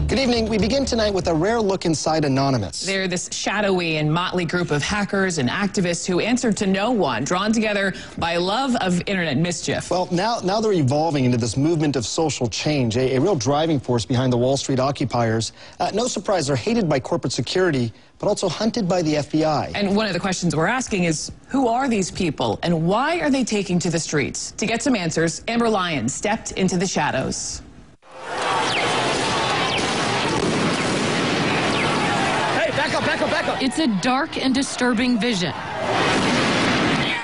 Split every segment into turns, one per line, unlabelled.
Good evening. We begin tonight with a rare look inside Anonymous.
They're this shadowy and motley group of hackers and activists who answer to no one, drawn together by love of internet mischief.
Well, now they're evolving into this movement of social change, a real driving force behind the Wall Street occupiers. No surprise, they're hated by corporate security, but also hunted by the FBI.
And one of the questions we're asking is, who are these people and why are they taking to the streets? To get some answers, Amber Lyons stepped into the shadows.
Back up. It's a dark and disturbing vision.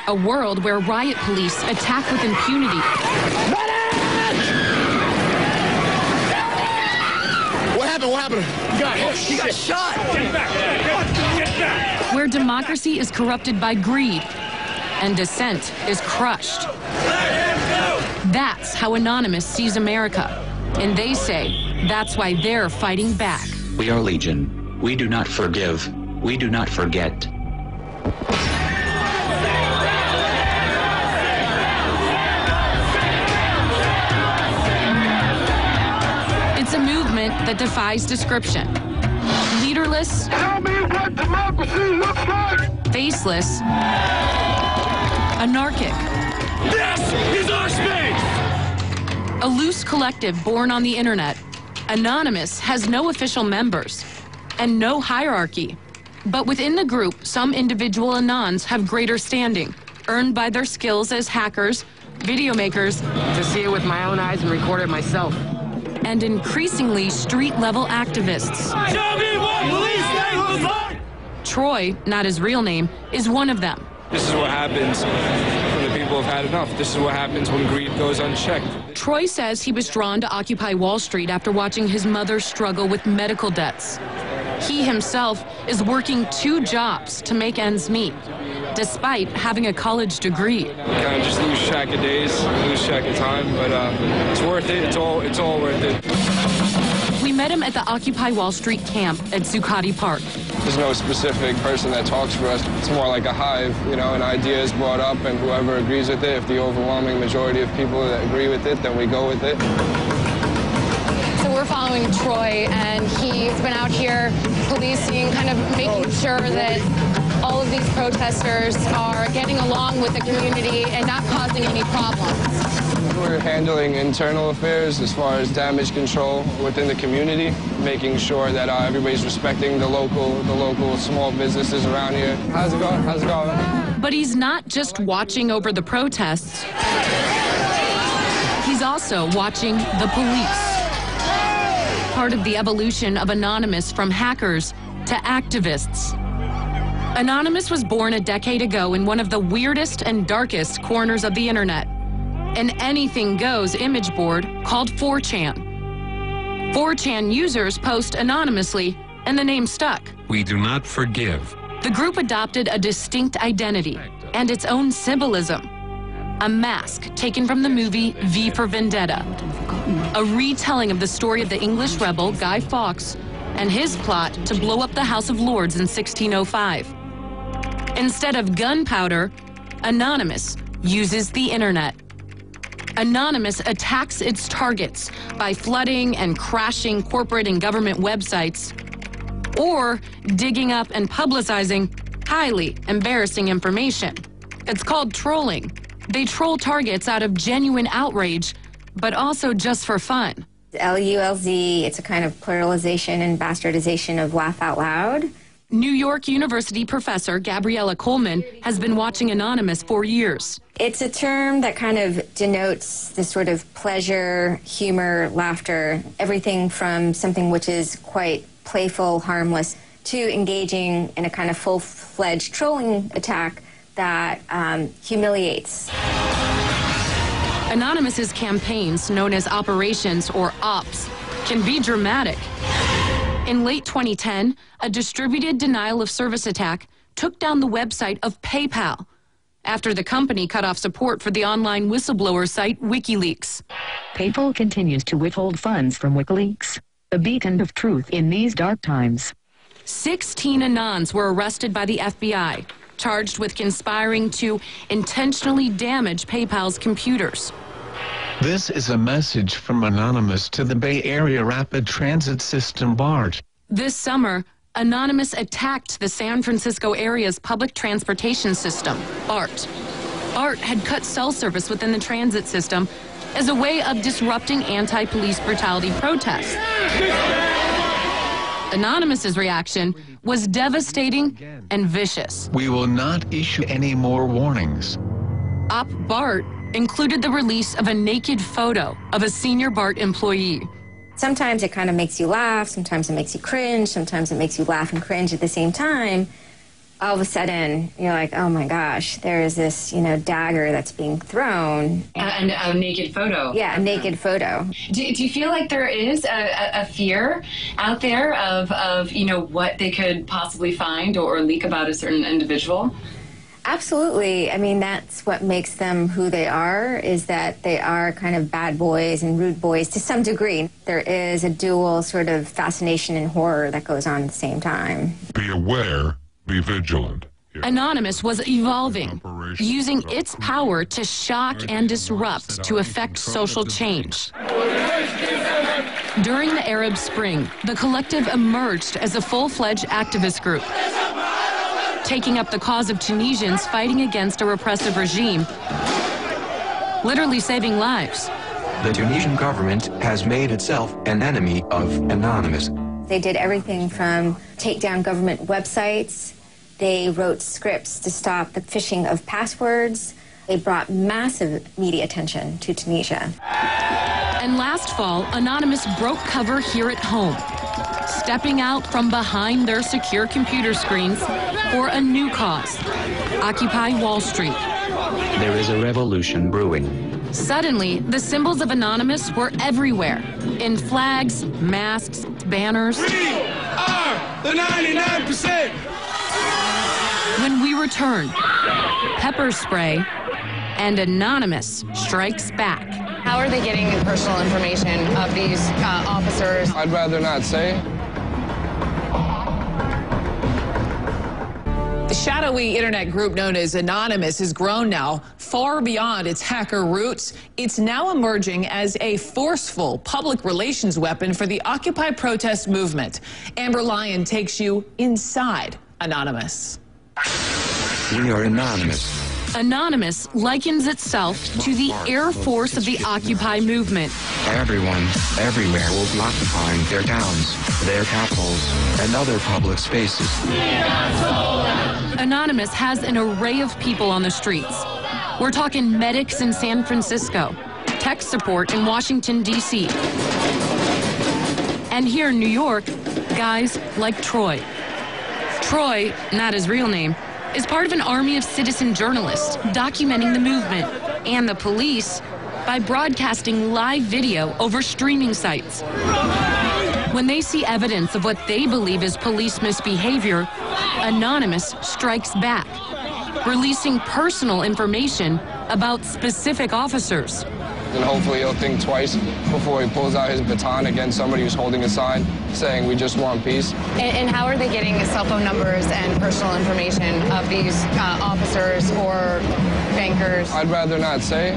A world where riot police attack with impunity.
What happened? He got shot. Get back.
Where democracy is corrupted by greed and dissent is crushed. That's how Anonymous sees America. And they say that's why they're fighting back.
We are Legion. We do not forgive. We do not forget.
It's a movement that defies description. Leaderless.
Tell me what democracy looks like.
Faceless. Anarchic.
This is our space.
A loose collective born on the internet. Anonymous has no official members and no hierarchy. But within the group, some individual Anons have greater standing, earned by their skills as hackers, video makers,
to see it with my own eyes and record it myself,
and increasingly street-level activists.
Tell me what police state looks like.
Troy, not his real name, is one of them.
This is what happens when the people have had enough. This is what happens when greed goes unchecked.
Troy says he was drawn to Occupy Wall Street after watching his mother struggle with medical debts. He himself is working 2 jobs to make ends meet, despite having a college degree.
Kind of just lose track of days, lose track of time, but it's worth it. It's all worth it.
We met him at the Occupy Wall Street camp at Zuccotti Park.
There's no specific person that talks for us. It's more like a hive, you know, an idea is brought up and whoever agrees with it, if the overwhelming majority of people that agree with it, then we go with it.
So we're following Troy, and he's been out here policing, kind of making sure that all of these protesters are getting along with the community and not causing any problems.
We're handling internal affairs as far as damage control within the community, making sure that everybody's respecting the local small businesses around here. How's it going?
But he's not just watching over the protests. He's also watching the police. Part of the evolution of Anonymous from hackers to activists. Anonymous was born a decade ago in one of the weirdest and darkest corners of the internet, an anything-goes image board called 4chan. 4chan users post anonymously, and the name stuck.
We do not forgive.
The group adopted a distinct identity and its own symbolism. A mask taken from the movie V for Vendetta, a retelling of the story of the English rebel Guy Fawkes and his plot to blow up the House of Lords in 1605. Instead of gunpowder, Anonymous uses the internet. Anonymous attacks its targets by flooding and crashing corporate and government websites, or digging up and publicizing highly embarrassing information. It's called trolling. They troll targets out of genuine outrage, but also just for fun.
LULZ, it's a kind of pluralization and bastardization of laugh out loud.
New York University professor Gabriella Coleman has been watching Anonymous for years.
It's a term that kind of denotes this sort of pleasure, humor, laughter, everything from something which is quite playful, harmless, to engaging in a kind of full-fledged trolling attack that humiliates.
Anonymous's campaigns, known as operations or ops, can be dramatic. In late 2010, a distributed denial of service attack took down the website of PayPal after the company cut off support for the online whistleblower site WikiLeaks.
PayPal continues to withhold funds from WikiLeaks, a beacon of truth in these dark times.
16 Anons were arrested by the FBI, charged with conspiring to intentionally damage PayPal's computers.
This is a message from Anonymous to the Bay Area Rapid Transit System, BART.
This summer, Anonymous attacked the San Francisco area's public transportation system, BART. BART had cut cell service within the transit system as a way of disrupting anti-police brutality protests. Anonymous's reaction was devastating and vicious.
We will not issue any more warnings.
Op BART included the release of a naked photo of a senior BART employee.
Sometimes it kind of makes you laugh, sometimes it makes you cringe, sometimes it makes you laugh and cringe at the same time. All of a sudden, you're like, oh my gosh, there is this, dagger that's being thrown.
And a naked photo.
Yeah, a naked photo.
Do you feel like there is a fear out there of what they could possibly find or leak about a certain individual?
Absolutely. I mean, that's what makes them who they are, is that they are kind of bad boys and rude boys to some degree. There is a dual sort of fascination and horror that goes on at the same time.
Be aware, be vigilant.
Anonymous was evolving, using its power to shock and disrupt to effect social change. During the Arab Spring, the collective emerged as a full-fledged activist group, taking up the cause of Tunisians fighting against a repressive regime, literally saving lives.
The Tunisian government has made itself an enemy of Anonymous.
They did everything from take down government websites. They wrote scripts to stop the phishing of passwords. They brought massive media attention to Tunisia.
And last fall, Anonymous broke cover here at home, stepping out from behind their secure computer screens for a new cause, Occupy Wall Street.
There is a revolution brewing.
Suddenly, the symbols of Anonymous were everywhere, in flags, masks, banners.
We are the 99%!
When we return, pepper spray and Anonymous strikes back.
How are they getting personal information of these officers?
I'd rather not say.
The shadowy internet group known as Anonymous has grown now far beyond its hacker roots. It's now emerging as a forceful public relations weapon for the Occupy protest movement. Amber Lyon takes you inside Anonymous.
We are Anonymous.
Anonymous likens itself to the Air Force of the Occupy movement.
Everyone, everywhere will be occupying their towns, their capitals, and other public spaces.
Anonymous has an array of people on the streets. We're talking medics in San Francisco, tech support in Washington, D.C. And here in New York, guys like Troy. Troy, not his real name, is part of an army of citizen journalists documenting the movement and the police by broadcasting live video over streaming sites. When they see evidence of what they believe is police misbehavior, Anonymous strikes back, releasing personal information about specific officers.
And hopefully he'll think twice before he pulls out his baton against somebody who's holding a sign saying we just want peace.
And how are they getting cell phone numbers and personal information of these officers or bankers?
I'd rather not say.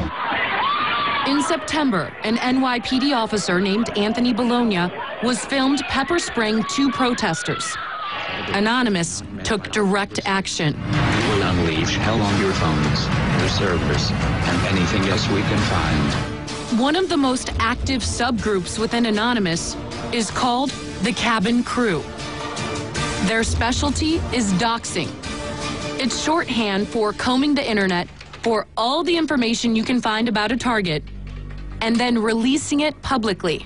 In September, an NYPD officer named Anthony Bologna was filmed pepper spraying 2 protesters. Anonymous took direct action.
We will unleash hell on your phones, your servers, and anything else we can find.
One of the most active subgroups within Anonymous is called the Cabin Crew. Their specialty is doxing. It's shorthand for combing the internet for all the information you can find about a target and then releasing it publicly.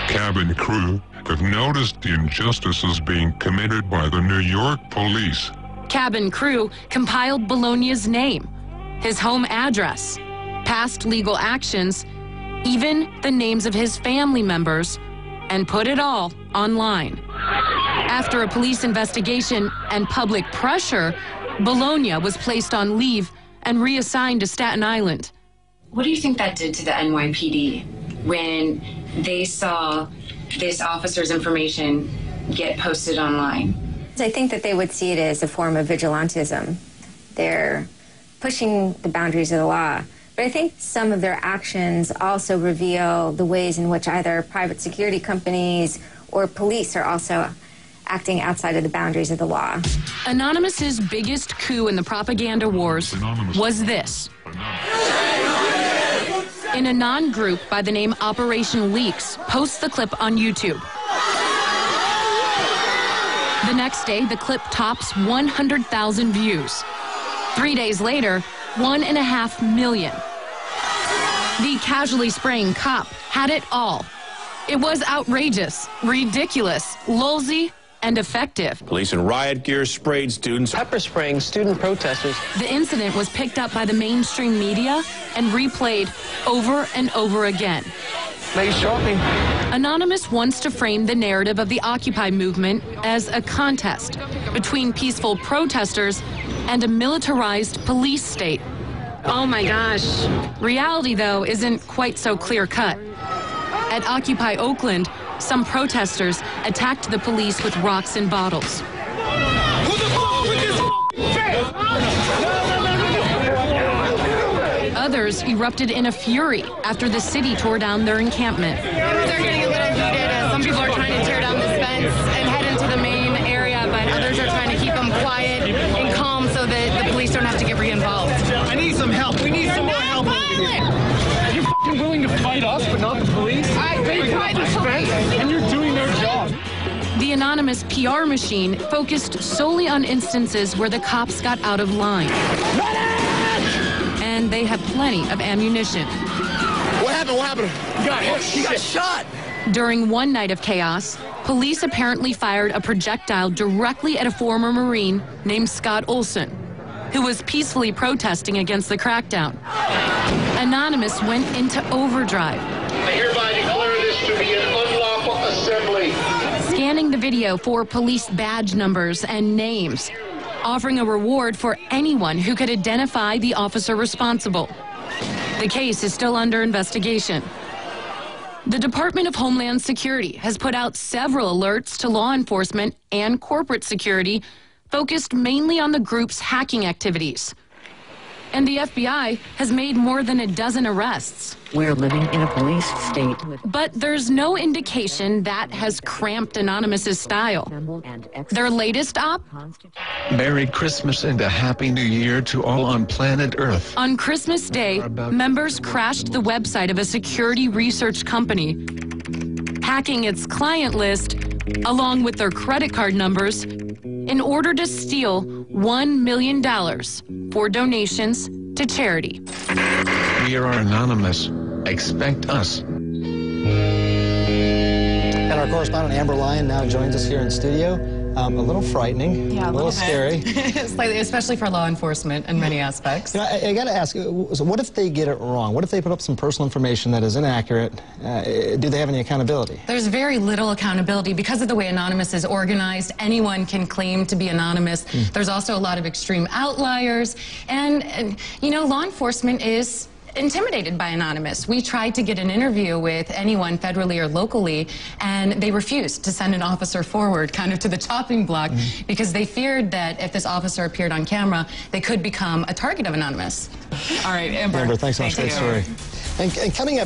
Cabin crew have noticed the injustices being committed by the New York police.
Cabin Crew compiled Bologna's name, his home address, past legal actions, even the names of his family members, and put it all online. After a police investigation and public pressure, Bologna was placed on leave and reassigned to Staten Island.
What do you think that did to the NYPD when they saw this officer's information get posted online?
I think that they would see it as a form of vigilantism. They're pushing the boundaries of the law But I think some of their actions also reveal the ways in which either private security companies or police are also acting outside of the boundaries of the law.
Anonymous's biggest coup in the propaganda wars was this. An Anon group by the name Operation Leaks posts the clip on YouTube. The next day, the clip tops 100,000 views. 3 days later, 1.5 million. The casually spraying cop had it all. It was outrageous, ridiculous, lolzy, and effective.
Police in riot gear sprayed students, pepper spraying student protesters.
The incident was picked up by the mainstream media and replayed over and over again.
Nice shopping.
Anonymous wants to frame the narrative of the Occupy movement as a contest between peaceful protesters and a militarized police state.
Oh my gosh.
Reality, though, isn't quite so clear-cut. At Occupy Oakland, some protesters attacked the police with rocks and bottles. Others erupted in a fury after the city tore down their encampment.
They're getting a little heated. Some people are trying to tear down this fence and head into the main area, but others are trying to keep them quiet and calm so that the police don't have to get re-involved.
I need some help. We need some more help over here. You're f***ing willing to fight us, but not the police? They tried to fight, and you're doing their job.
The Anonymous PR machine focused solely on instances where the cops got out of line. And they have plenty of ammunition.
What happened? What happened? He got shot.
During one night of chaos, police apparently fired a projectile directly at a former Marine named Scott Olson, who was peacefully protesting against the crackdown. Anonymous went into overdrive.
I hereby declare this to be an unlawful assembly.
Scanning the video for police badge numbers and names, offering a reward for anyone who could identify the officer responsible. The case is still under investigation. The Department of Homeland Security has put out several alerts to law enforcement and corporate security focused mainly on the group's hacking activities. And the FBI has made more than a dozen arrests.
We're living in a police state.
But there's no indication that has cramped Anonymous's style. Their latest op?
Merry Christmas and a Happy New Year to all on planet Earth.
On Christmas Day, members crashed the website of a security research company, hacking its client list along with their credit card numbers in order to steal $1 million for donations to charity.
We are Anonymous. Expect us.
And our correspondent Amber Lyon now joins us here in studio. A little frightening,
yeah,
a little scary.
Slightly, especially for law enforcement in many aspects.
You know, I got to ask, so what if they get it wrong? What if they put up some personal information that is inaccurate? Do they have any accountability?
There's very little accountability. Because of the way Anonymous is organized, anyone can claim to be anonymous. There's also a lot of extreme outliers. And you know, law enforcement is intimidated by Anonymous. We tried to get an interview with anyone federally or locally, and they refused to send an officer forward kind of to the chopping block because they feared that if this officer appeared on camera, they could become a target of Anonymous. All right, Amber.
Amber, thanks so much. Great story. And coming up